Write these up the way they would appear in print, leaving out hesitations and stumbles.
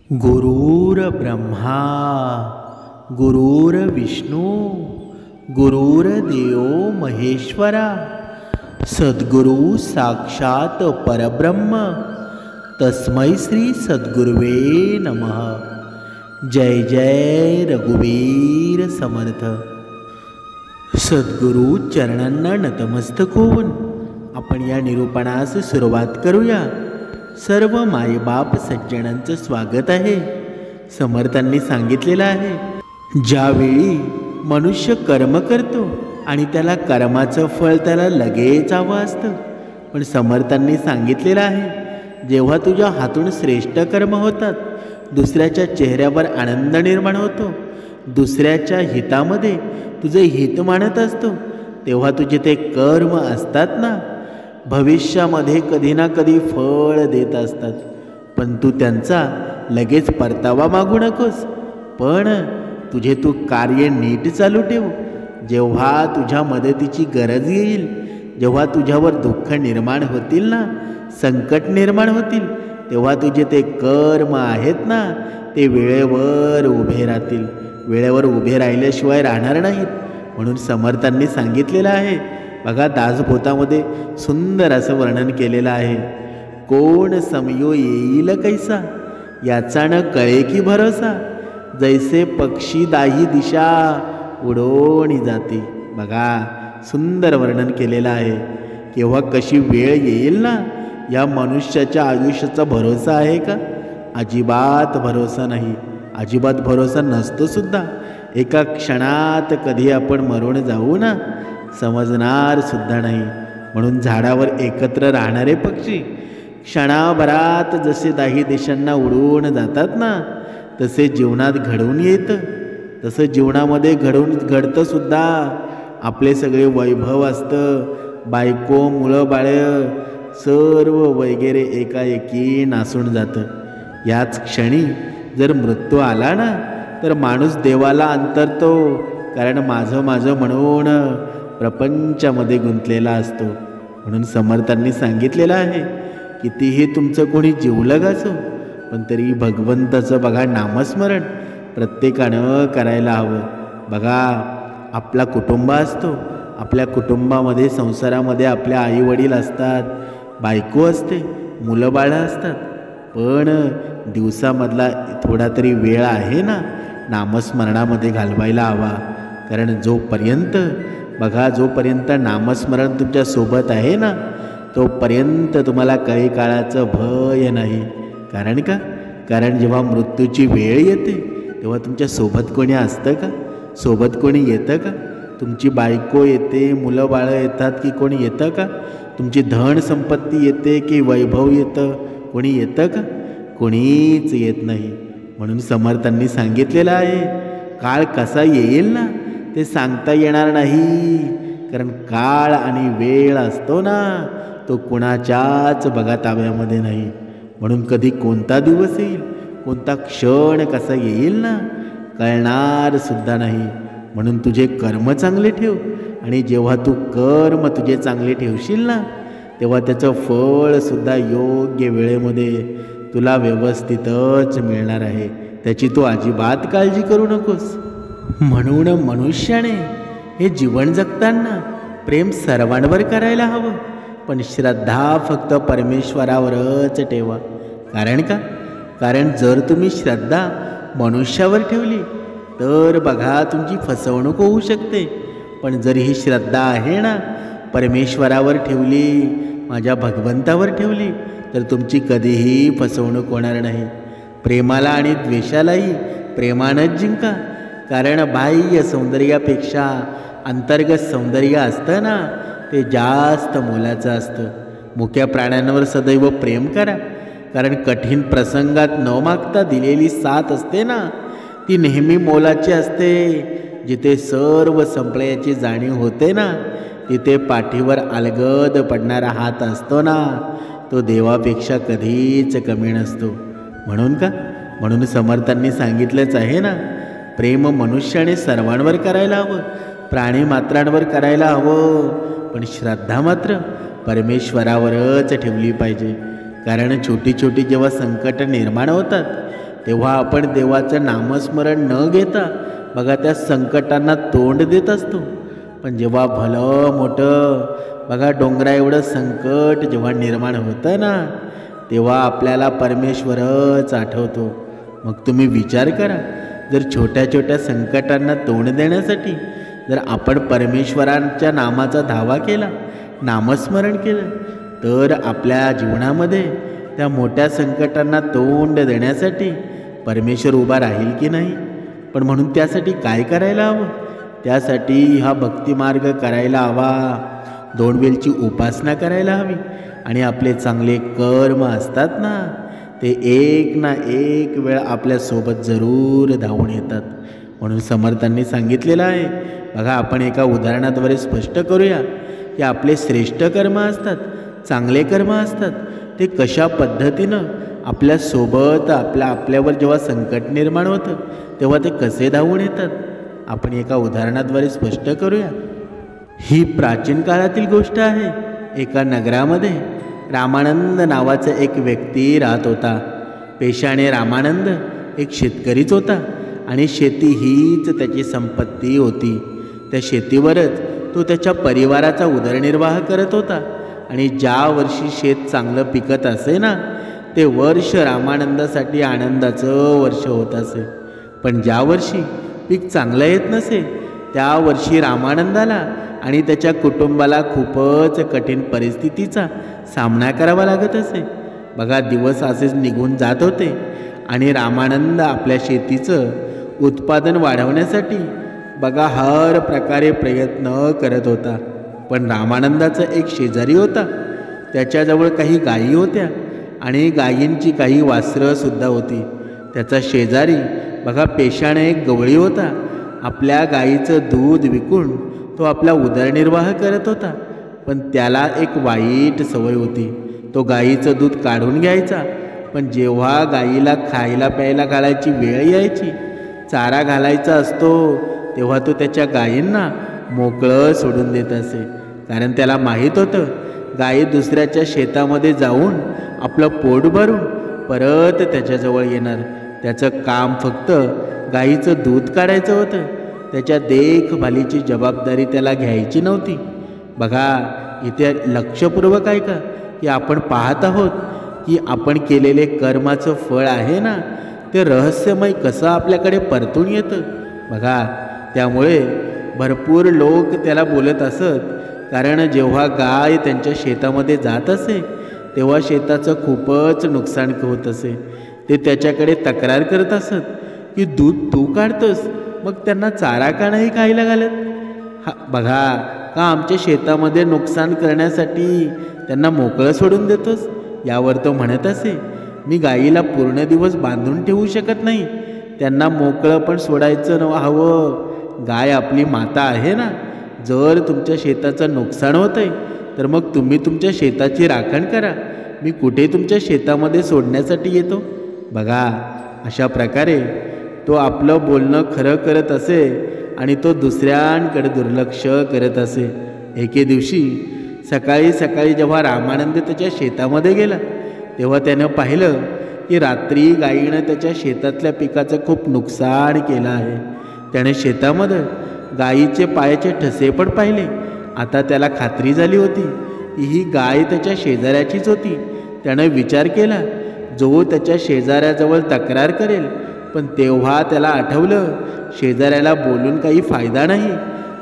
गुरुर्ब्रह्मा गुरुर्विष्णू गुरुर्देव महेश्वरा सद्गुरु साक्षात परब्रह्म तस्मै श्री सद्गुरुवे नमः। जय जय रघुवीर समर्थ। सद्गुरु चरणांना नतमस्तक होऊन आपण या निरूपणास सुरुवात करूया। सर्व मायबाप सज्जनांचं स्वागत आहे। समर्थांनी सांगितलेलं आहे, ज्यावेळी मनुष्य कर्म करतो आणि त्याला कर्माचं फळ त्याला लगेच हवं असतं, पण समर्थांनी सांगितलेलं आहे, जेव्हा तुझ्या हातून श्रेष्ठ कर्म होतात, दुसऱ्याच्या चेहऱ्यावर आनंद निर्माण होतो, दुसऱ्याच्या हितामध्ये तुझे हित मानत असतो, तेव्हा तुझे ते कर्म असतात ना, भविष्यामध्ये कधी ना कधी फळ देत असतात। पण तू त्यांचा लगेच परतावा मागू नकोस, पण तू कार्य नीट चालू ठेव। जेव्हा तुझ्या मदतीची गरज येईल, जेव्हा तुझ्यावर दुःख निर्माण होतील ना, संकट निर्माण होतील, तेव्हा तुझे ते कर्म आहेत ना, ते वेळेवर उभे राहतील। वेळेवर उभे राहिल्याशिवाय राहणार नाहीत। म्हणून समर्थांनी सांगितलेलं आहे बघा, दासबोधामध्ये सुंदर असं वर्णन केलेलं आहे। कोण समयो येईल कैसा, याचा न कळे की भरोसा, जैसे पक्षी दाही दिशा उडवणी जाते। बघा, सुंदर वर्णन केलेलं आहे। केव्हा कशी वेळ येईल ना, या मनुष्याच्या आयुष्याचा भरोसा आहे का? अजिबात भरोसा नाही, अजिबात भरोसा नसतो सुद्धा। एका क्षणात कधी आपण मरून जाऊ ना, समजणार सुद्धा नाही। म्हणून झाडावर एकत्र राहणारे पक्षी क्षणाभरात जसे दाही दिशांना उडवून जातात ना, तसे जीवनात घडून येतं, तसं जीवनामध्ये घडतं सुद्धा। आपले सगळे वैभव असतं, बायको मुलं बाळं सर्व वगैरे एकाएकी नासून जातं। याच क्षणी जर मृत्यू आला ना, तर माणूस देवाला अंतरतो, कारण माझं माझं म्हणून प्रपंचामध्ये गुंतलेला असतो। म्हणून समर्थांनी सांगितलेलं आहे, कितीही तुमचं कोणी जीवलग असो, पण तरी भगवंताचं बघा नामस्मरण प्रत्येकानं करायला हवं। बघा, आपला कुटुंब असतो, आपल्या कुटुंबामध्ये संसारामध्ये आपल्या आईवडील असतात, बायको असते, मुलं बाळं असतात, पण दिवसामधला थोडा तरी वेळ आहे ना, नामस्मरणामध्ये घालवायला हवा। कारण जोपर्यंत नामस्मरण तुमच्या सोबत आहे ना, तोपर्यंत तुम्हाला काही काळाचं भय नाही। कारण जेव्हा मृत्यूची वेळ येते, तेव्हा तुमच्या सोबत कोणी असतं का? सोबत कोणी येतं का? तुमची बायको येते, मुलं बाळं येतात की कोणी येतं का? तुमची धन संपत्ती येते की वैभव येतं? कोणी येतं का? कोणीच येत नाही। म्हणून समर्थांनी सांगितलेलं आहे, काळ कसा येईल ना, ते सांगता येणार नाही। कारण काळ आणि वेळ असतो ना, तो कुणाच्याच बघा ताब्यामध्ये नाही। म्हणून कधी कोणता दिवस येईल, कोणता क्षण कसा येईल ना, कळणार सुद्धा नाही। म्हणून तुझे कर्म चांगले ठेव, आणि जेव्हा तू कर्म तुझे चांगले ठेवशील ना, तेव्हा त्याचं फळ सुद्धा योग्य वेळेमध्ये तुला व्यवस्थितच मिळणार आहे। त्याची तू अजिबात काळजी करू नकोस। म्हणून मनुष्याने हे जीवन जगताना प्रेम सर्वांवर करायला हवं, पण श्रद्धा फक्त परमेश्वरावरच ठेवा। कारण जर तुम्ही श्रद्धा मनुष्यावर ठेवली, तर बघा तुमची फसवणूक होऊ शकते। पण जर ही श्रद्धा आहे ना, परमेश्वरावर ठेवली, माझ्या भगवंतावर ठेवली, तर तुमची कधीही फसवणूक होणार नाही। प्रेमाला आणि द्वेषालाही प्रेमानंच जिंका। कारण बाह्य सौंदर्यापेक्षा अंतर्गत सौंदर्य असतं ना, ते जास्त मोलाचं असतं। मुक्या प्राण्यांवर सदैव प्रेम करा, कारण कठीण प्रसंगात न मागता दिलेली साथ असते ना, ती नेहमी मोलाची असते। जिथे सर्व संपल्याची जाणीव होते ना, तिथे पाठीवर अलगद पडणारा हात असतो ना, तो देवापेक्षा कधीच कमी नसतो। म्हणून समर्थांनी सांगितलंच आहे ना, प्रेम मनुष्याने सर्वांवर करायला हवं, प्राणी मात्रांवर करायला हवं, पण श्रद्धा मात्र परमेश्वरावरच ठेवली पाहिजे। कारण छोटी छोटी जेव्हा संकट निर्माण होतात, तेव्हा आपण देवाचं नामस्मरण न घेता बघा त्या संकटांना तोंड देत असतो. पण जेव्हा भलं मोठं बघा डोंगरा एवढं संकट जेव्हा निर्माण होतं ना, तेव्हा आपल्याला परमेश्वरच आठवतो. मग तुम्ही विचार करा, जर छोट्या छोट्या संकटांना तोंड देण्यासाठी जर आपण परमेश्वरांच्या नामाचा धावा केला, नामस्मरण केलं, तर आपल्या जीवनामध्ये त्या मोठ्या संकटांना तोंड देण्यासाठी परमेश्वर उभा राहील की नाही. पण म्हणून त्यासाठी काय करायला हवं? त्यासाठी हा भक्तिमार्ग करायला हवा, 2 वेळची उपासना करायला हवी आणि आपले चांगले कर्म असतात ना, ते एक ना एक वेळ आपल्यासोबत जरूर धावून येतात. म्हणून समर्थांनी सांगितलेलं आहे बघा, आपण एका उदाहरणाद्वारे स्पष्ट करूया की आपले श्रेष्ठ कर्म असतात, चांगले कर्म असतात, ते कशा पद्धतीनं आपल्यासोबत आपल्यावर जेव्हा संकट निर्माण होतं तेव्हा ते कसे धावून येतात. आपण एका उदाहरणाद्वारे स्पष्ट करूया. ही प्राचीन काळातील गोष्ट आहे. एका नगरामध्ये रामानंद नावाचा एक व्यक्ती राहत होता. पेशाने रामानंद एक शेतकरीच होता आणि शेती हीच त्याची संपत्ती होती. त्या शेतीवरच तो त्याच्या परिवाराचा उदरनिर्वाह करत होता आणि ज्या वर्षी शेत चांगलं पिकत असे ना, ते वर्ष रामानंदासाठी आनंदाचं वर्ष होत असे. पण ज्या वर्षी पीक चांगलं येत नसे, त्या वर्षी रामानंदाला आणि त्याच्या कुटुंबाला खूपच कठीण परिस्थितीचा सामना करावा लागत असे. बघा, दिवस असेच निघून जात होते आणि रामानंद आपल्या शेतीचं उत्पादन वाढवण्यासाठी बघा हर प्रकारे प्रयत्न करत होता. पण रामानंदाचा एक शेजारी होता. त्याच्याजवळ काही गायी होत्या आणि गायींची काही वासरंसुद्धा होती. त्याचा शेजारी बघा पेशाने एक गवळी होता. आपल्या गायीचं दूध विकून तो आपला उदरनिर्वाह करत होता. पण त्याला एक वाईट सवय होती. तो गायीचं दूध काढून घ्यायचा, पण जेव्हा गायीला खायला प्यायला घालायची वेळ यायची, चारा घालायचा असतो, तेव्हा तो त्याच्या गायींना मोकळं सोडून देत असे. कारण त्याला माहीत होतं गायी दुसऱ्याच्या शेतामध्ये जाऊन आपलं पोट भरून परत त्याच्याजवळ येणार. त्याचं काम फक्त गायीचं दूध काढायचं होतं. त्याच्या देखभालीची जबाबदारी त्याला घ्यायची नव्हती. बघा, इथे लक्षपूर्वक ऐका की आपण पाहत आहोत की आपण केलेले कर्माचं फळ आहे ना, ते रहस्यमय कसं आपल्याकडे परतून येतं. बघा, त्यामुळे भरपूर लोक त्याला बोलत असत. कारण जेव्हा गाय त्यांच्या शेतामध्ये जात असे तेव्हा शेताचं खूपच नुकसान होत असे. ते त्याच्याकडे तक्रार करत असत की दूध तू काढतोस, मग त्यांना चारा का नाही खायला घालत? बघा, का आमच्या शेतामध्ये नुकसान करण्यासाठी त्यांना मोकळं सोडून देतोस? यावर तो म्हणत असे, मी गायीला पूर्ण दिवस बांधून ठेवू शकत नाही, त्यांना मोकळं पण सोडायचं हवं. गाय आपली माता आहे ना. जर तुमच्या शेताचं नुकसान होत आहे तर मग तुम्ही तुमच्या शेताची राखण करा. मी कुठे तुमच्या शेतामध्ये सोडण्यासाठी येतो? बघा, अशा प्रकारे तो आपलं बोलणं खरं करत असे आणि तो दुसऱ्यांकडे दुर्लक्ष करत असे. एके दिवशी सकाळी सकाळी जेव्हा रामानंद त्याच्या शेतामध्ये गेला तेव्हा त्यानं पाहिलं की रात्री गायीनं त्याच्या शेतातल्या पिकाचं खूप नुकसान केलं आहे. त्याने शेतामध्ये गायीचे पायाचे ठसे पण पाहिले. आता त्याला खात्री झाली होती की ही गाय त्याच्या शेजाऱ्याचीच होती. त्यानं विचार केला, जो त्याच्या शेजाऱ्याजवळ तक्रार करेल. पण तेव्हा त्याला आठवलं, शेजाऱ्याला बोलून काही फायदा नाही,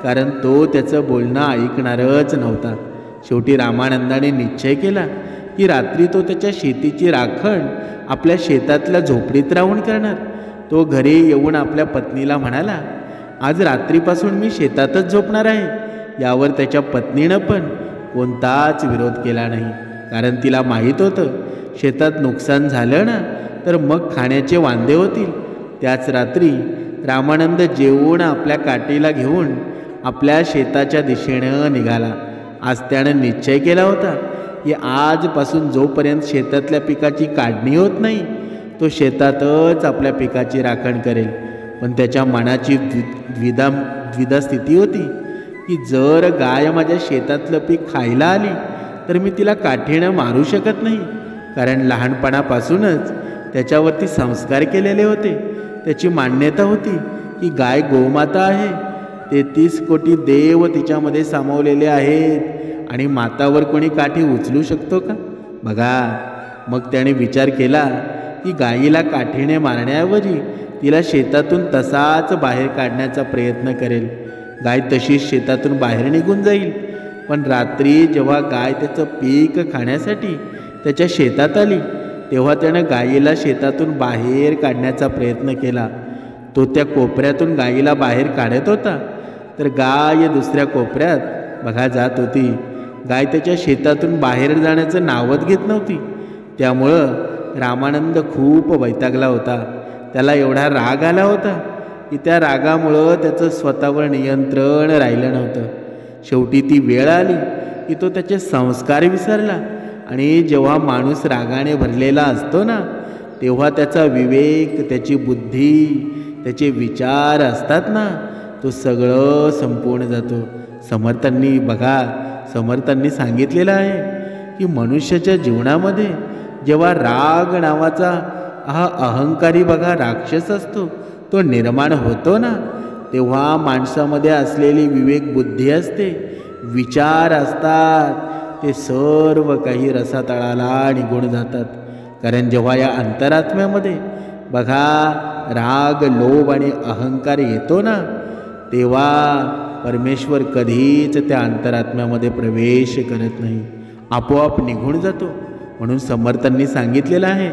कारण तो त्याचं बोलणं ऐकणारच नव्हता. शेवटी रामानंदाने निश्चय केला की रात्री तो त्याच्या शेतीची राखण आपल्या शेतातल्या झोपडीत राहून करणार. तो घरी येऊन आपल्या पत्नीला म्हणाला, आज रात्रीपासून मी शेतातच झोपणार आहे. यावर त्याच्या पत्नीनं पण कोणताच विरोध केला नाही, कारण तिला माहीत होतं शेतात नुकसान झालं ना तर मग खाण्याचे वांदे होतील. त्याच रात्री रामानंद जेवून आपल्या काठीला घेऊन आपल्या शेताच्या दिशेनं निघाला. आज त्यानं निश्चय केला होता की आजपासून जोपर्यंत शेतातल्या पिकाची काढणी होत नाही तो शेतातच आपल्या पिकाची राखण करेल. पण त्याच्या मनाची द्विधा स्थिती होती की जर गाय माझ्या शेतातलं पीक खायला आली तर मी तिला काठीनं मारू शकत नाही, कारण लहानपणापासूनच त्याच्यावरती संस्कार केलेले होते. त्याची मान्यता होती की गाय गोमाता आहे. 33 कोटी देव तिच्यामध्ये सामावलेले आहेत आणि मातावर कोणी काठी उचलू शकतो का? बघा, मग त्याने विचार केला की गायीला काठीने मारण्याऐवजी तिला शेतातून तसाच बाहेर काढण्याचा प्रयत्न करेल. गाय तशीच शेतातून बाहेर निघून जाईल. पण रात्री जेव्हा गाय त्याचं पीक खाण्यासाठी त्याच्या शेतात आली तेव्हा त्यानं गायीला शेतातून बाहेर काढण्याचा प्रयत्न केला. तो त्या कोपऱ्यातून गायीला बाहेर काढत होता तर गाय दुसऱ्या कोपऱ्यात बघा जात होती. गाय त्याच्या शेतातून बाहेर जाण्याचं नावच घेत नव्हती. त्यामुळं रामानंद खूप वैतागला होता. त्याला एवढा राग आला होता की त्या रागामुळं त्याचं स्वतःवर नियंत्रण राहिलं नव्हतं. शेवटी ती वेळ आली की तो त्याचे संस्कार विसरला. आणि जेव्हा माणूस रागाने भरलेला असतो ना तेव्हा त्याचा विवेक, त्याची बुद्धी, त्याचे विचार असतात ना, तो सगळं संपूर्ण जातो. समर्थांनी सांगितलेलं आहे की मनुष्याच्या जीवनामध्ये जेव्हा राग नावाचा हा अहंकारी बघा राक्षस असतो तो निर्माण होतो ना तेव्हा माणसामध्ये असलेली विवेक बुद्धी असते, विचार असतात, ते सर्व काही रसातळाला निघून जातात. कारण जेव्हा या अंतरात्म्यामध्ये बघा राग, लोभ आणि अहंकार येतो ना तेव्हा परमेश्वर कधीच त्या अंतरात्म्यामध्ये प्रवेश करत नाही, आपोआप निघून जातो. म्हणून समर्थांनी सांगितलेलं आहे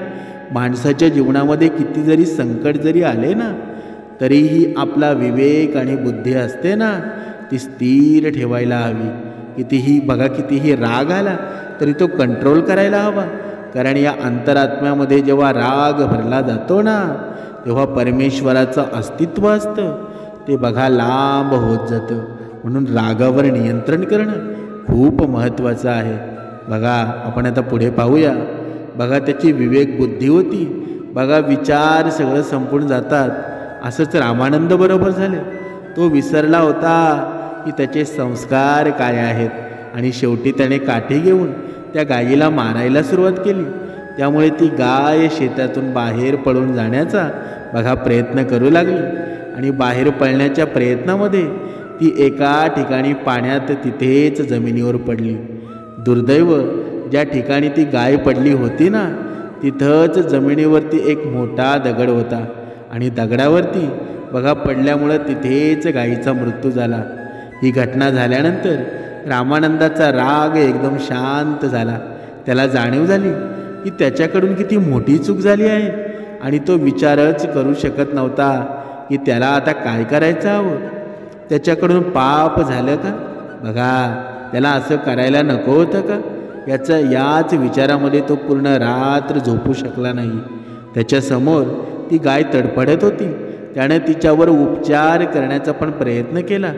माणसाच्या जीवनामध्ये किती जरी संकट जरी आले ना तरीही आपला विवेक आणि बुद्धी असते ना ती स्थिर ठेवायला हवी. कितीही राग आला तरी तो कंट्रोल करायला हवा. कारण या अंतरात्म्यामध्ये जेव्हा राग भरला जातो ना तेव्हा परमेश्वराचं अस्तित्व असतं ते बघा लांब होत जातं. म्हणून रागावर नियंत्रण करणं खूप महत्त्वाचं आहे. बघा आपण आता पुढे पाहूया. बघा त्याची विवेक बुद्धी होती, बघा विचार सगळं संपून जातात. असंच रामानंद बरोबर झाले. तो विसरला होता की त्याचे संस्कार काय आहेत आणि शेवटी त्याने काठी घेऊन त्या गायीला मारायला सुरुवात केली. त्यामुळे ती गाय शेतातून बाहेर पळून जाण्याचा बघा प्रयत्न करू लागली आणि बाहेर पळण्याच्या प्रयत्नामध्ये ती एका ठिकाणी पाण्यात तिथेच जमिनीवर पडली. दुर्दैव, ज्या ठिकाणी ती गाय पडली होती ना तिथंच जमिनीवरती एक मोठा दगड होता आणि दगडावरती बघा पडल्यामुळं तिथेच गायीचा मृत्यू झाला. ही घटना झाल्यानंतर रामानंदाचा राग एकदम शांत झाला. त्याला जाणीव झाली की त्याच्याकडून किती मोठी चूक झाली आहे आणि तो विचारच करू शकत नव्हता की त्याला आता काय करायचं हवं. त्याच्याकडून पाप झालं का? बघा त्याला असं करायला नको होतं का? याच विचारामध्ये तो पूर्ण रात्र झोपू शकला नाही. त्याच्यासमोर ती गाय तडफडत होती. त्याने तिच्यावर उपचार करण्याचा पण प्रयत्न केला,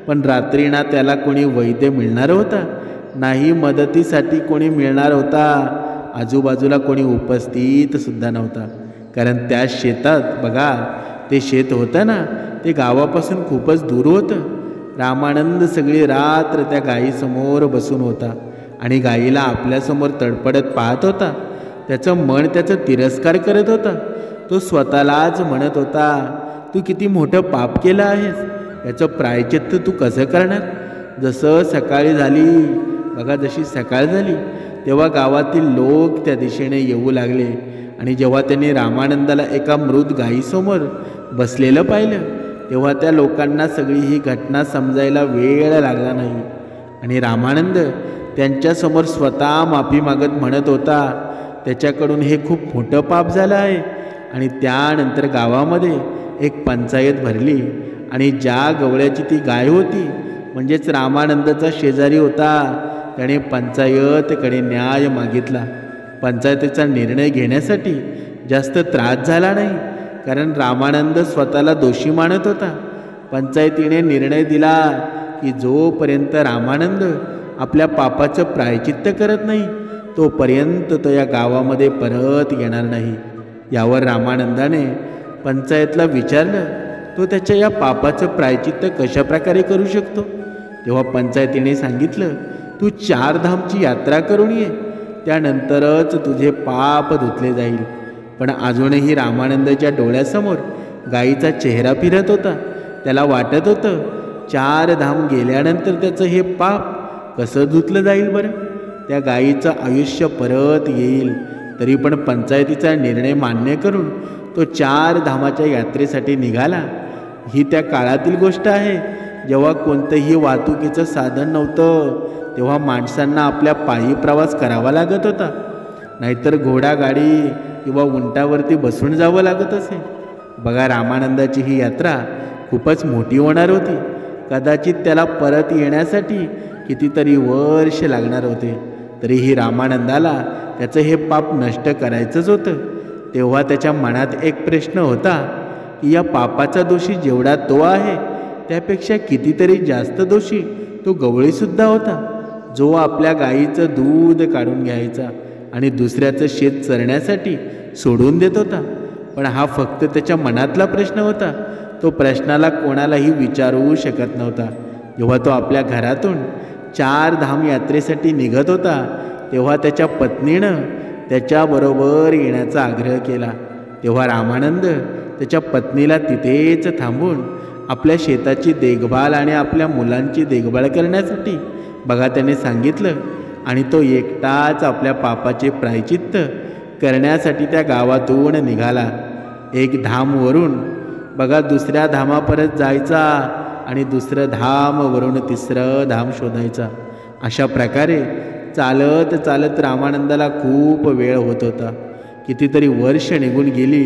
पण रात्री ना त्याला कोणी वैद्य मिळणार होता, नाही मदतीसाठी कोणी मिळणार होता. आजूबाजूला कोणी उपस्थित सुद्धा नव्हता. कारण त्या शेतात बघा ते शेत होतं ना ते गावापासून खूपच दूर होतं. रामानंद सगळी रात्र त्या गायीसमोर बसून होता आणि गायीला आपल्यासमोर तडपडत पाहत होता. त्याचं मन त्याचा तिरस्कार करत होता. तो स्वतःलाच म्हणत होता, तू किती मोठं पाप केलं आहेस, याचं प्रायचित्त तू कसं करणार? जशी सकाळ झाली तेव्हा गावातील लोक त्या दिशेने येऊ लागले आणि जेव्हा त्यांनी रामानंदाला एका मृत गायीसमोर बसलेलं पाहिलं तेव्हा त्या लोकांना सगळी ही घटना समजायला वेळ लागला नाही. आणि रामानंद त्यांच्यासमोर स्वतः माफी मागत म्हणत होता, त्याच्याकडून हे खूप मोठं पाप झालं आहे. आणि त्यानंतर गावामध्ये एक पंचायत भरली आणि ज्या गवळ्याची ती गाय होती म्हणजेच रामानंदाचा शेजारी होता त्याने पंचायतकडे न्याय मागितला. पंचायतीचा निर्णय घेण्यासाठी जास्त त्रास झाला नाही, कारण रामानंद स्वतःला दोषी मानत होता. पंचायतीने निर्णय दिला की जोपर्यंत रामानंद आपल्या पापाचं प्रायचित्त करत नाही तोपर्यंत तो या गावामध्ये परत येणार नाही. यावर रामानंदाने पंचायतला विचारलं, तो त्याच्या या पापाचं प्रायचित्त कशा प्रकारे करू शकतो? तेव्हा पंचायतीने सांगितलं, तू 4 धामची यात्रा करून ये, त्यानंतरच तुझे पाप धुतले जाईल. पण अजूनही रामानंदच्या डोळ्यासमोर गायीचा चेहरा फिरत होता. त्याला वाटत होतं 4 धाम गेल्यानंतर त्याचं हे पाप कसं धुतलं जाईल बरं. त्या गायीचं आयुष्य परत येईल. तरी पण पंचायतीचा निर्णय मान्य करून तो 4 धामाच्या यात्रेसाठी निघाला. ही त्या काळातील गोष्ट आहे जेव्हा कोणतंही वाहतुकीचं साधन नव्हतं. तेव्हा माणसांना आपल्या पायी प्रवास करावा लागत होता, नाहीतर घोडागाडी किंवा उंटावरती बसून जावं लागत असे. बघा, रामानंदाची ही यात्रा खूपच मोठी होणार होती. कदाचित त्याला परत येण्यासाठी कितीतरी वर्ष लागणार होते. तरीही रामानंदाला त्याचं हे पाप नष्ट करायचंच होतं. तेव्हा त्याच्या मनात एक प्रश्न होता की या पापाचा दोषी जेवढा तो आहे त्यापेक्षा कितीतरी जास्त दोषी तो गवळीसुद्धा होता, जो आपल्या गायीचं दूध काढून घ्यायचा आणि दुसऱ्याचं शेत चरण्यासाठी सोडून देत होता. पण हा फक्त त्याच्या मनातला प्रश्न होता. तो प्रश्नाला कोणालाही विचारू शकत नव्हता. जेव्हा तो आपल्या घरातून 4 धाम यात्रेसाठी निघत होता तेव्हा त्याच्या पत्नीनं त्याच्याबरोबर येण्याचा आग्रह केला. तेव्हा रामानंद त्याच्या पत्नीला तिथेच थांबून आपल्या शेताची देखभाल आणि आपल्या मुलांची देखभाल करण्यासाठी बघा त्याने सांगितलं. आणि तो एकटाच आपल्या पापाचे प्रायचित्त करण्यासाठी त्या गावातून निघाला. एक धामवरून बघा दुसऱ्या धामापर्यंत जायचा आणि दुसरं धामवरून तिसरं धाम शोधायचा. अशा प्रकारे चालत चालत रामानंदाला खूप वेळ होत होता. कितीतरी वर्ष निघून गेली,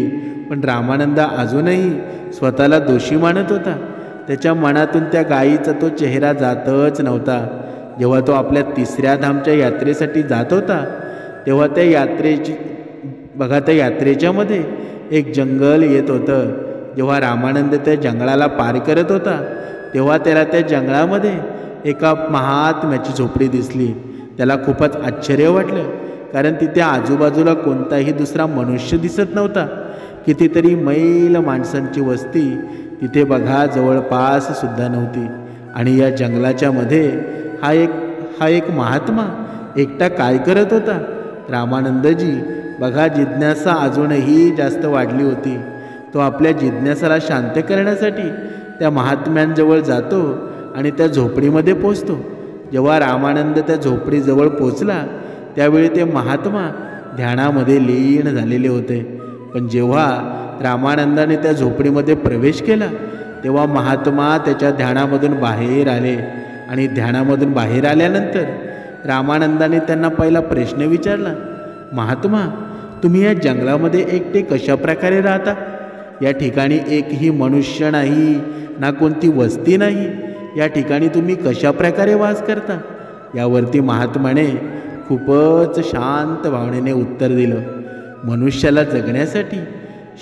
पण रामानंद अजूनही स्वतःला दोषी मानत होता. त्याच्या मनातून त्या गायीचा तो चेहरा जातच नव्हता. जेव्हा तो आपल्या 3ऱ्या धामच्या यात्रेसाठी जात होता तेव्हा त्या यात्रेच्या मध्ये एक जंगल येत होतं. जेव्हा रामानंद त्या जंगलाला पार करत होता तेव्हा त्याला त्या जंगलामध्ये एका महात्म्याची झोपडी दिसली. त्याला खूपच आश्चर्य वाटलं, कारण तिथे आजूबाजूला कोणताही दुसरा मनुष्य दिसत नव्हता. कितीतरी मैल माणसांची वस्ती तिथे बघा जवळपास सुद्धा नव्हती. आणि या जंगलाच्या मध्ये हा एक महात्मा एकटा काय करत होता. रामानंदजी बघा जिज्ञासा अजूनही जास्त वाढली होती. तो आपल्या जिज्ञासाला शांत करण्यासाठी त्या महात्म्यांजवळ जातो आणि त्या झोपडीमध्ये पोचतो. जेव्हा रामानंद त्या झोपडीजवळ पोचला त्यावेळी ते महात्मा ध्यानामध्ये लीन झालेले होते. पण जेव्हा रामानंदाने त्या झोपडीमध्ये प्रवेश केला तेव्हा महात्मा त्याच्या ध्यानामधून बाहेर आले. आणि ध्यानामधून बाहेर आल्यानंतर रामानंदाने त्यांना पहिला प्रश्न विचारला, महात्मा, तुम्ही या जंगलामध्ये एकटे कशा प्रकारे राहता? या ठिकाणी एकही मनुष्य नाही, ना कोणती वस्ती नाही. या ठिकाणी तुम्ही कशा प्रकारे वास करता? यावरती महात्माने खूपच शांत भावनेने उत्तर दिलं, मनुष्याला जगण्यासाठी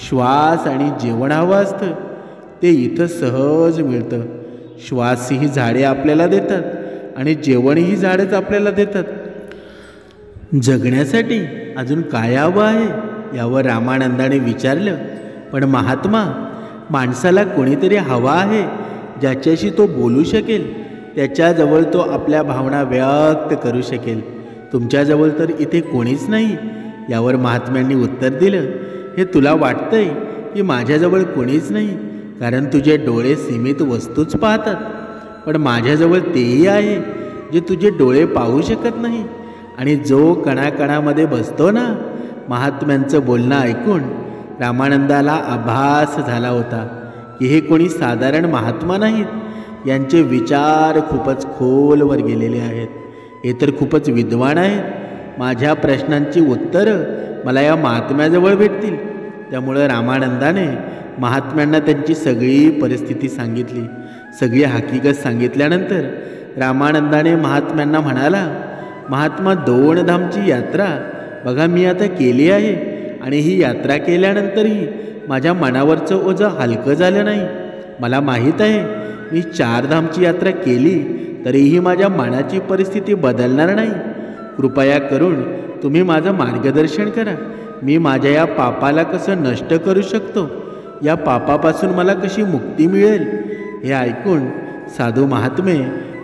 श्वास आणि जेवण हवं असतं. ते इथं सहज मिळतं. श्वास ही झाडे आपल्याला देतात आणि जेवण ही झाडेच आपल्याला देतात. जगण्यासाठी अजून काय हवं आहे? यावर रामानंदाने विचारलं, पण महात्मा, माणसाला कोणीतरी हवा आहे ज्याच्याशी तो बोलू शकेल, त्याच्याजवळ तो आपल्या भावना व्यक्त करू शकेल. तुमच्याजवळ तर इथे कोणीच नाही. यावर महात्म्यांनी उत्तर दिलं, हे तुला वाटतंय की माझ्याजवळ कोणीच नाही, कारण तुझे डोळे सीमित वस्तूच पाहतात. पण माझ्याजवळ तेही आहे जे तुझे डोळे पाहू शकत नाही. आणि जो कणाकणामध्ये बसतो ना. महात्म्यांचं बोलणं ऐकून रामानंदाला आभास झाला होता की हे कोणी साधारण महात्मा नाहीत. यांचे विचार खूपच खोलवर गेलेले आहेत. हे तर खूपच विद्वान आहेत. माझ्या प्रश्नांची उत्तरं मला या महात्म्याजवळ भेटतील. त्यामुळं रामानंदाने महात्म्यांना त्यांची सगळी परिस्थिती सांगितली. सगळी हकीकत सांगितल्यानंतर रामानंदाने महात्म्यांना म्हणाला, महात्मा, 2 धामची यात्रा बघा मी आता केली आहे आणि ही यात्रा केल्यानंतरही माझ्या मनावरचं ओझं हलकं झालं नाही. मला माहीत आहे मी 4 धामची यात्रा केली तरीही माझ्या मनाची परिस्थिती बदलणार नाही. कृपया करून तुम्ही माझं मार्गदर्शन करा. मी माझ्या या पापाला कसं नष्ट करू शकतो, या पापापासून मला कशी मुक्ती मिळेल. हे ऐकून साधू महात्मे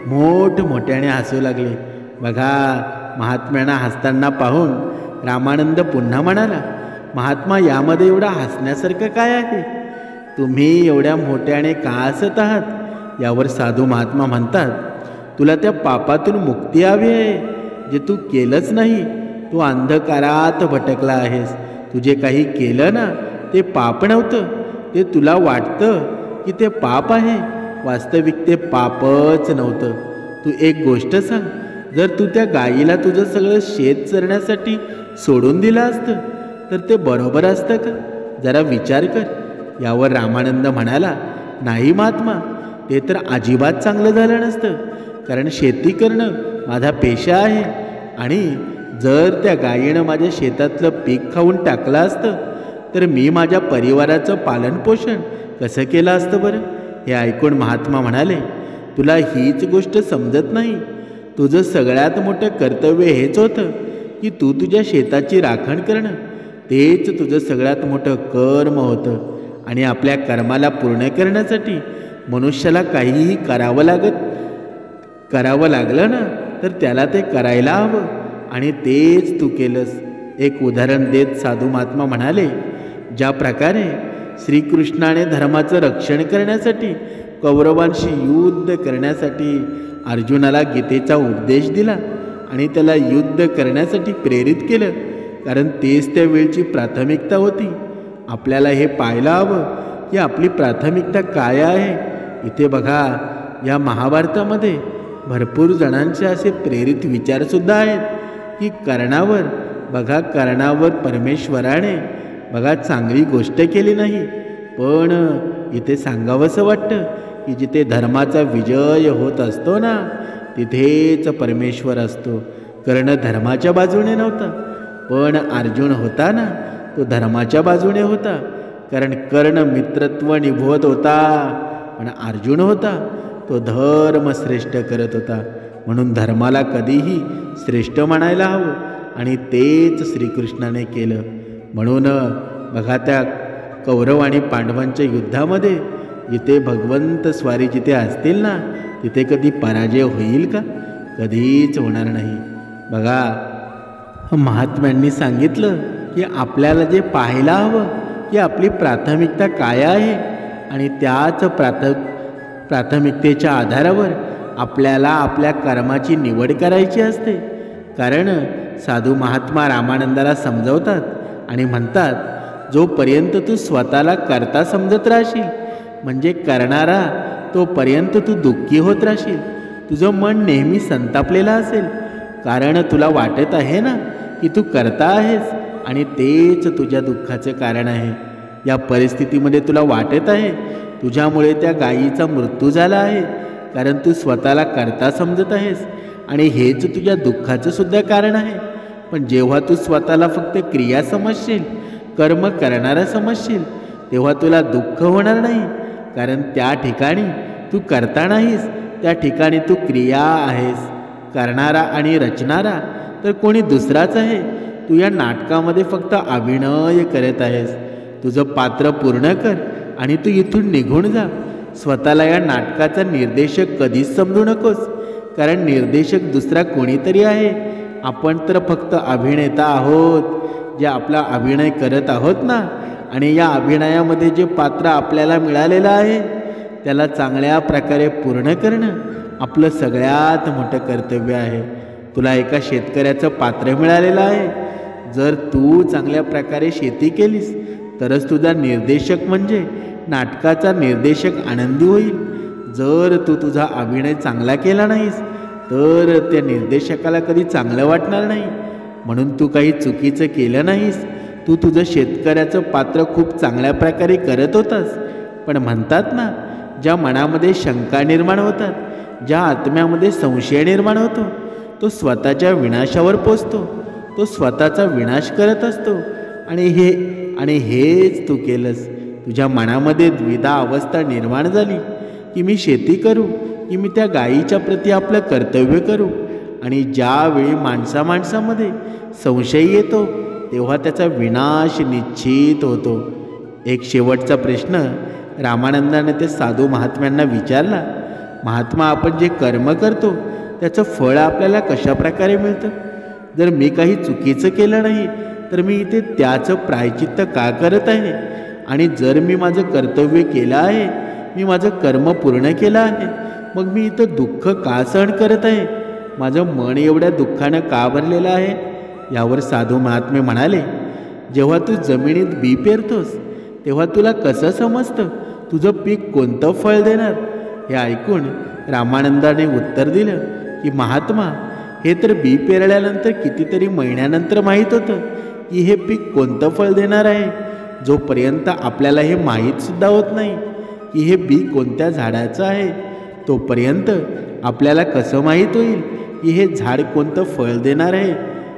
मोठमोठ्याने हसू लागले. बघा, महात्म्यांना हसताना पाहून रामानंद पुन्हा म्हणाला, महात्मा, यामध्ये एवढा हसण्यासारखं काय आहे? तुम्ही एवढ्या मोठ्याने का हसत आहात? यावर साधू महात्मा म्हणतात, तुला त्या पापातून मुक्ती हवी आहे, जे तू केलंच नाही. तू अंधकारात भटकला आहेस. तू जे काही केलं ना ते पाप नव्हतं. ते तुला वाटतं की ते पाप आहे, वास्तविक ते पापच नव्हतं. तू एक गोष्ट सांग, जर तू त्या गायीला तुझं सगळं शेत चरण्यासाठी सोडून दिलं असतं तर ते बरोबर असतं का? जरा विचार कर. यावर रामानंद म्हणाला, नाही महात्मा, ते तर अजिबात चांगलं झालं नसतं, कारण शेती करणं माझा पेशा आहे. आणि जर त्या गायीनं माझ्या शेतातलं पीक खाऊन टाकलं असतं तर मी माझ्या परिवाराचं पालनपोषण कसं केलं असतं बरं? हे ऐकून महात्मा म्हणाले, तुला हीच गोष्ट समजत नाही. तुझं सगळ्यात मोठं कर्तव्य हेच होतं की तू तुझ्या शेताची राखण करणं. तेच तुझं सगळ्यात मोठं कर्म होतं. आणि आपल्या कर्माला पूर्ण करण्यासाठी मनुष्याला काहीही करावं लागलं ना तर त्याला ते करायला हवं, आणि तेच तू केलंस. एक उदाहरण देत साधू महात्मा म्हणाले, ज्या प्रकारे श्रीकृष्णाने धर्माचं रक्षण करण्यासाठी कौरवांशी युद्ध करण्यासाठी अर्जुनाला गीतेचा उपदेश दिला आणि त्याला युद्ध करण्यासाठी प्रेरित केलं, कारण तेच त्या वेळची प्राथमिकता होती. आपल्याला हे पाहायला हवं की आपली प्राथमिकता काय आहे. इथे बघा, या महाभारतामध्ये भरपूर जणांचे असे प्रेरित विचारसुद्धा आहेत की कर्णावर परमेश्वराने चांगली गोष्ट केली नाही. पण इथे सांगावंसं वाटतं की जिथे धर्माचा विजय होत असतो ना तिथेच परमेश्वर असतो. कर्ण धर्माच्या बाजूने नव्हता, पण अर्जुन होता ना तो धर्माच्या बाजूने होता. कारण कर्ण मित्रत्व निभवत होता, पण अर्जुन होता तो धर्म श्रेष्ठ करत होता. म्हणून धर्माला कधीही श्रेष्ठ म्हणायला हवं, आणि तेच श्रीकृष्णाने केलं. म्हणून बघा, त्या कौरव आणि पांडवांच्या युद्धामध्ये जिथे भगवंत स्वारी जिथे असतील ना तिथे कधी पराजय होईल का? कधीच होणार नाही. बघा, महात्म्यांनी सांगितलं की आपल्याला जे पाहायला हवं की आपली प्राथमिकता काय आहे, आणि त्याच प्राथमिकतेच्या आधारावर आपल्याला आपल्या कर्माची निवड करायची असते. कारण साधू महात्मा रामानंदाला समजवतात आणि म्हणतात, जोपर्यंत तू स्वतःला कर्ता समजत राहशील, म्हणजे करणारा, तोपर्यंत तू दुःखी होत राहशील. तुझं मन नेहमी संतापलेलं असेल, कारण तुला वाटत आहे ना की तू कर्ता आहेस आणि तेच तुझ्या दुःखाचं कारण आहे. या परिस्थितीमध्ये तुला वाटत आहे तुझ्यामुळे त्या गायीचा मृत्यू झाला आहे, कारण तू स्वतःला कर्ता समजत आहेस, आणि हेच तुझ्या दुःखाचं सुद्धा कारण आहे. पण जेव्हा तू स्वतःला फक्त क्रिया समजशील, कर्म करणारा समजशील, तेव्हा तुला दुःख होणार नाही. कारण त्या ठिकाणी तू कर्ता नाहीस, त्या ठिकाणी तू क्रिया आहेस. करणारा आणि रचणारा तर कोणी दुसराच आहे. तू या नाटकामध्ये फक्त अभिनय करत आहेस. तुझं पात्र पूर्ण कर आणि तू इथून निघून जा. स्वतःला या नाटकाचा निर्देशक कधीच समजू नकोस, कारण निर्देशक दुसरा कोणीतरी आहे. आपण तर फक्त अभिनेता आहोत, जे आपला अभिनय करत आहोत ना, आणि या अभिनयामध्ये जे पात्र आपल्याला मिळालेलं आहे त्याला चांगल्या प्रकारे पूर्ण करणं आपलं सगळ्यात मोठं कर्तव्य आहे. तुला एका शेतकऱ्याचं पात्र मिळालेलं आहे. जर तू चांगल्या प्रकारे शेती केलीस तरच तुझा निर्देशक म्हणजे नाटकाचा निर्देशक आनंदी होईल. जर तू तुझा अभिनय चांगला केला नाहीस तर त्या निर्देशकाला कधी चांगलं वाटणार नाही. म्हणून तू काही चुकीचं केलं नाहीस. तू तुझं शेतकऱ्याचं पात्र खूप चांगल्या प्रकारे करत होतास. पण म्हणतात ना, ज्या मनामध्ये शंका निर्माण होतात, ज्या आत्म्यामध्ये संशय निर्माण होतो, तो स्वतःच्या विनाशावर पोचतो. तो स्वतःचा विनाश करत असतो. आणि हेच तू केलंस. तुझ्या मनामध्ये द्विधा अवस्था निर्माण झाली की मी शेती करू की मी त्या गायीच्या प्रती आपलं कर्तव्य करू. आणि ज्यावेळी माणसामध्ये संशय येतो तेव्हा त्याचा विनाश निश्चित होतो. एक शेवटचा प्रश्न रामानंदाने ते साधू महात्म्यांना विचारला, महात्मा, आपण जे कर्म करतो त्याचं फळ आपल्याला कशा प्रकारे मिळतं? जर मी काही चुकीचं केलं नाही तर मी इथे त्याचं प्रायचित्त का करत आहे? आणि जर मी माझं कर्तव्य केलं आहे, मी माझं कर्म पूर्ण केलं आहे, मग मी इथं दुःख का सहन करत आहे? माझं मन एवढ्या दुःखानं का भरलेलं आहे? यावर साधू महात्मे म्हणाले, जेव्हा तू जमिनीत बी पेरतोस तेव्हा तुला कसं समजतं तुझं पीक कोणतं फळ देणार? हे ऐकून रामानंदाने उत्तर दिलं की महात्मा, हे तर बी पेरल्यानंतर कितीतरी महिन्यानंतर माहीत होतं की हे पीक कोणतं फळ देणार आहे. जोपर्यंत आपल्याला हे माहीतसुद्धा होत नाही की हे बी कोणत्या झाडाचं आहे, तोपर्यंत आपल्याला कसं माहीत होईल की हे झाड कोणतं फळ देणार आहे?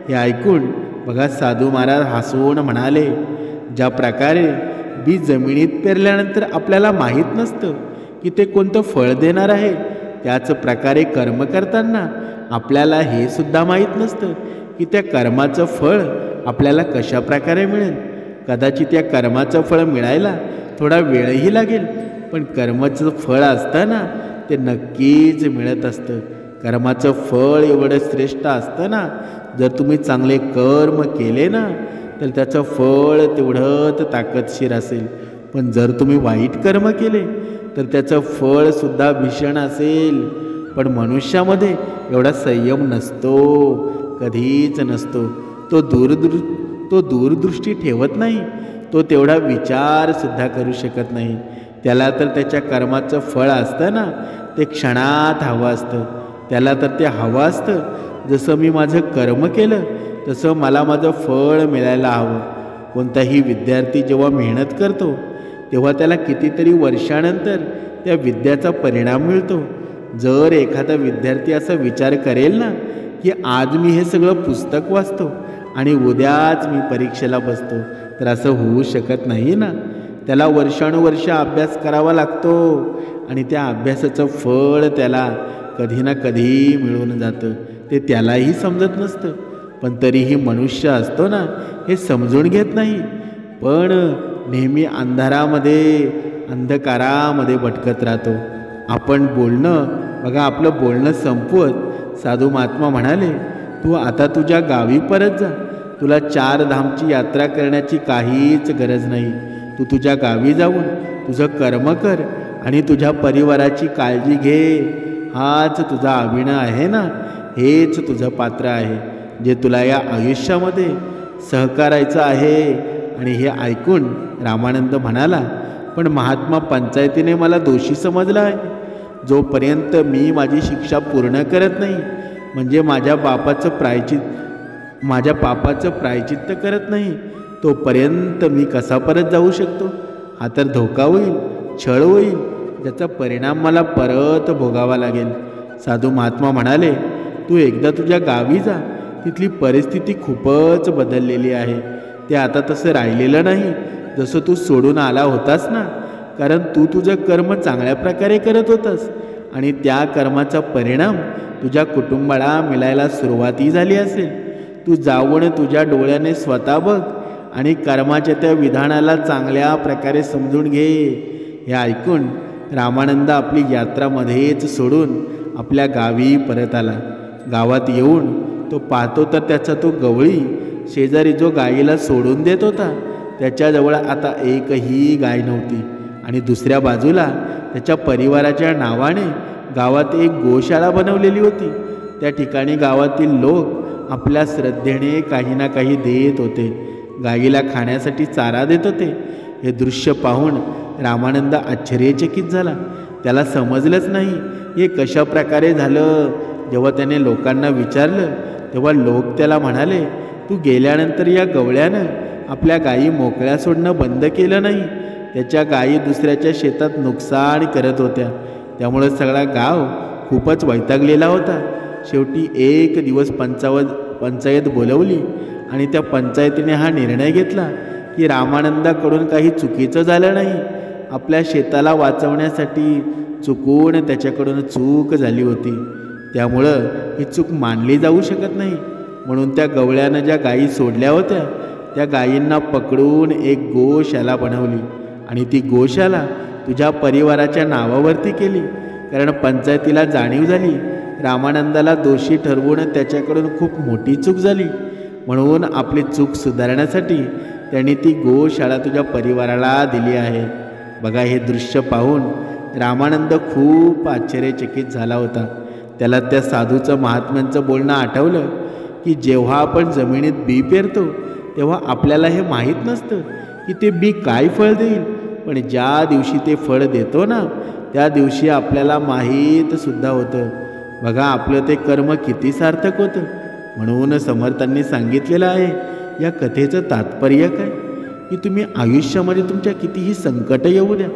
हे ऐकून बघा साधू महाराज हसून म्हणाले, ज्या प्रकारे बी जमिनीत पेरल्यानंतर आपल्याला माहीत नसतं की ते कोणतं फळ देणार आहे, त्याच प्रकारे कर्म करताना आपल्याला हे सुद्धा माहीत नसतं की त्या कर्माचं फळ आपल्याला कशा प्रकारे मिळेल. कदाचित त्या कर्माचं फळ मिळायला थोडा वेळही लागेल, पण कर्माचं फळ असताना ते नक्कीच मिळत असतं. कर्माचं फळ एवढं श्रेष्ठ असतं ना, जर तुम्ही चांगले कर्म केले ना तर त्याचं फळ तेवढंच ताकदशीर असेल. पण जर तुम्ही वाईट कर्म केले तर त्याचं फळसुद्धा भीषण असेल. पण मनुष्यामध्ये एवढा संयम नसतो, कधीच नसतो. तो दूरदृष्टी ठेवत नाही, तो तेवढा विचारसुद्धा करू शकत नाही. त्याला तर त्याच्या कर्माचं फळ असतं ना, ते क्षणात हवं असतं. त्याला तर ते हवं असतं, जसं मी माझं कर्म केलं तसं मला माझं फळ मिळायला हवं. कोणताही विद्यार्थी जेव्हा मेहनत करतो तेव्हा त्याला कितीतरी वर्षानंतर त्या विद्याचा परिणाम मिळतो. जर एखादा विद्यार्थी असा विचार करेल ना की आज मी हे सगळं पुस्तक वाचतो आणि उद्याच मी परीक्षेला बसतो, तर असं होऊ शकत नाही ना. त्याला वर्षानुवर्ष अभ्यास करावा लागतो आणि त्या अभ्यासाचं फळ त्याला कधी ना कधी मिळून जातं. ते त्यालाही समजत नसतं, पण तरीही मनुष्य असतो ना, हे समजून घेत नाही, पण नेहमी अंधकारामध्ये भटकत राहतो. आपण बोलणं बघा, आपलं बोलणं संपवत साधू महात्मा म्हणाले, तू आता तुझ्या गावी परत जा. तुला 4 धामची यात्रा करण्याची काहीच गरज नाही. तू तुझ्या गावी जाऊन तुझं कर्म कर आणि तुझ्या परिवाराची काळजी घे. हाच तुझा अभिनय आहे ना, हेच तुझं पात्र आहे जे तुला या आयुष्यामध्ये सहकारायचं आहे. आणि हे ऐकून रामानंद म्हणाला, पण महात्मा, पंचायतीने मला दोषी समजलं आहे. जोपर्यंत मी माझी शिक्षा पूर्ण करत नाही, म्हणजे माझ्या पापाचं प्रायचित्त करत नाही, तोपर्यंत मी कसा परत जाऊ शकतो? हा तर धोका होईल, छळ होईल, ज्याचा परिणाम मला परत भोगावा लागेल. साधू महात्मा म्हणाले, तू एकदा तुझ्या गावी जा. तिथली परिस्थिती खूपच बदललेली आहे. ते आता तसं राहिलेलं नाही जसं तू सोडून आला होतास ना. कारण तू तुझं कर्म चांगल्या प्रकारे करत होतास आणि त्या कर्माचा परिणाम तुझ्या कुटुंबाला मिळायला सुरुवातही झाली असेल. तू जाऊन तुझ्या डोळ्याने स्वतः बघ आणि कर्माच्या त्या विधानाला चांगल्या प्रकारे समजून घे. हे ऐकून रामानंद आपली यात्रामध्येच सोडून आपल्या गावी परत आला. गावात येऊन तो पाहतो तर त्याचा तो गवळी शेजारी जो गायीला सोडून देत होता त्याच्याजवळ आता एकही गाय नव्हती. आणि दुसऱ्या बाजूला त्याच्या परिवाराच्या नावाने गावात एक गोशाळा बनवलेली होती. त्या ठिकाणी गावातील लोक आपल्या श्रद्धेने काही ना काही देत होते. गायीला खाण्यासाठी चारा देत होते. हे दृश्य पाहून रामानंद आश्चर्यचकित झाला. त्याला समजलंच नाही हे कशा प्रकारे झालं. जेव्हा त्याने लोकांना विचारलं तेव्हा लोक त्याला म्हणाले, तू गेल्यानंतर या गवळ्यानं आपल्या गायी मोकळ्या सोडणं बंद केलं नाही. त्याच्या गायी दुसऱ्याच्या शेतात नुकसान करत होत्या, त्यामुळे सगळा गाव खूपच वैतागलेला होता. शेवटी एक दिवस पंचायत बोलवली आणि त्या पंचायतीने हा निर्णय घेतला की रामानंदाकडून काही चुकीचं झालं नाही. आपल्या शेताला वाचवण्यासाठी चुकून त्याच्याकडून चूक झाली होती, त्यामुळं ही चूक मानली जाऊ शकत नाही. म्हणून त्या गवळ्यानं ज्या गायी सोडल्या होत्या त्या गायींना पकडून एक गोशाला बनवली आणि ती गोशाला तुझ्या परिवाराच्या नावावरती केली. कारण पंचायतीला जाणीव झाली रामानंदाला दोषी ठरवून त्याच्याकडून खूप मोठी चूक झाली म्हणून आपली चूक सुधारण्यासाठी त्यांनी ती गोशाळा तुझ्या परिवाराला दिली आहे. बघा, हे दृश्य पाहून रामानंद खूप आश्चर्यचकित झाला होता. त्याला त्या साधूचं महात्म्यांचं बोलणं आठवलं की जेव्हा आपण जमिनीत बी पेरतो तेव्हा आपल्याला हे माहीत नसतं की ते बी काय फळ देईल, पण ज्या दिवशी ते फळ देतो ना त्या दिवशी आपल्याला माहीतसुद्धा होतं. बघा, आपलं ते कर्म किती सार्थक होतं. म्हणून समर्थांनी सांगितलेलं आहे या कथेचं तात्पर्य काय, की तुम्ही आयुष्यामध्ये तुमच्या कितीही संकट येऊ द्या,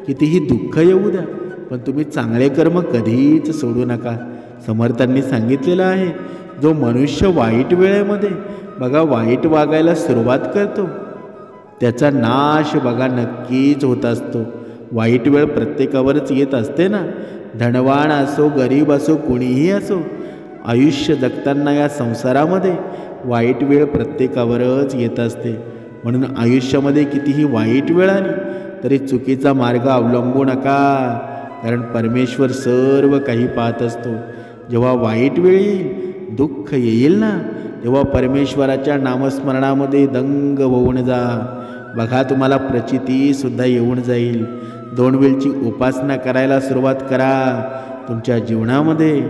कितीही दुःख येऊ द्या, पण तुम्ही चांगले कर्म कधीच सोडू नका. समर्थांनी सांगितलेलं आहे जो मनुष्य वाईट वेळेमध्ये बघा वाईट वागायला सुरुवात करतो त्याचा नाश बघा नक्कीच होत असतो. वाईट वेळ प्रत्येकावरच येत असते ना, धनवान असो गरीब असो कुणीही असो. आयुष्य जगताना या संसारामध्ये वाईट वेळ प्रत्येकावरच येत असते. म्हणून आयुष्यामध्ये कितीही वाईट वेळ आली तरी चुकीचा मार्ग अवलंबू नका, कारण परमेश्वर सर्व काही पाहत असतो. जेव्हा वाईट वेळ येईल, दुःख येईल ना, तेव्हा परमेश्वराच्या नामस्मरणामध्ये दंग होऊन जा. बघा, तुम्हाला प्रचितीसुद्धा येऊन जाईल. 2 वेळची उपासना करायला सुरुवात करा. तुमच्या जीवनामध्ये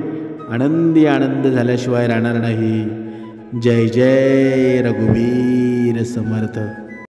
आनंद झाल्याशिवाय राहणार नाही. जय जय रघुवीर समर्थ.